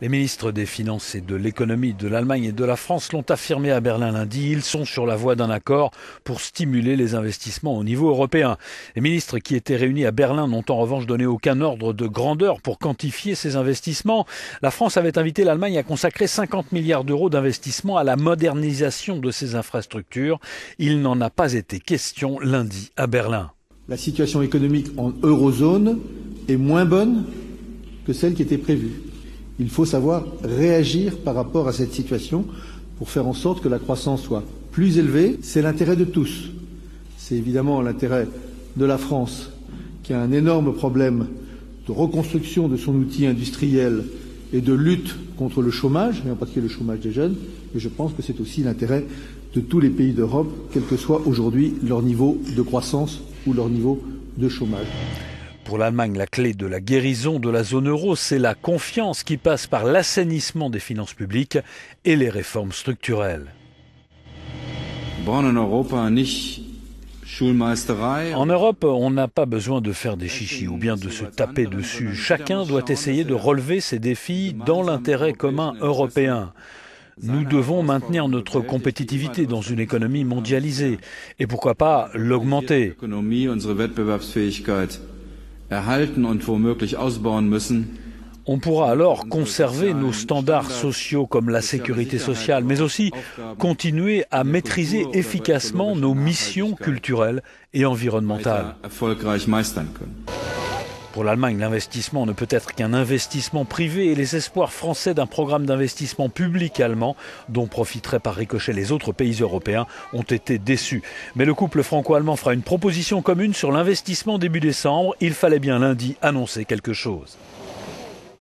Les ministres des Finances et de l'Économie de l'Allemagne et de la France l'ont affirmé à Berlin lundi. Ils sont sur la voie d'un accord pour stimuler les investissements au niveau européen. Les ministres qui étaient réunis à Berlin n'ont en revanche donné aucun ordre de grandeur pour quantifier ces investissements. La France avait invité l'Allemagne à consacrer 50 milliards d'euros d'investissement à la modernisation de ses infrastructures. Il n'en a pas été question lundi à Berlin. La situation économique en eurozone est moins bonne que celle qui était prévue. Il faut savoir réagir par rapport à cette situation pour faire en sorte que la croissance soit plus élevée. C'est l'intérêt de tous. C'est évidemment l'intérêt de la France, qui a un énorme problème de reconstruction de son outil industriel et de lutte contre le chômage, et en particulier le chômage des jeunes. Et je pense que c'est aussi l'intérêt de tous les pays d'Europe, quel que soit aujourd'hui leur niveau de croissance ou leur niveau de chômage. Pour l'Allemagne, la clé de la guérison de la zone euro, c'est la confiance qui passe par l'assainissement des finances publiques et les réformes structurelles. En Europe, on n'a pas besoin de faire des chichis ou bien de se taper dessus. Chacun doit essayer de relever ces défis dans l'intérêt commun européen. Nous devons maintenir notre compétitivité dans une économie mondialisée et pourquoi pas l'augmenter. On pourra alors conserver nos standards sociaux comme la sécurité sociale, mais aussi continuer à maîtriser efficacement nos missions culturelles et environnementales. Pour l'Allemagne, l'investissement ne peut être qu'un investissement privé et les espoirs français d'un programme d'investissement public allemand dont profiteraient par ricochet les autres pays européens ont été déçus. Mais le couple franco-allemand fera une proposition commune sur l'investissement début décembre. Il fallait bien lundi annoncer quelque chose.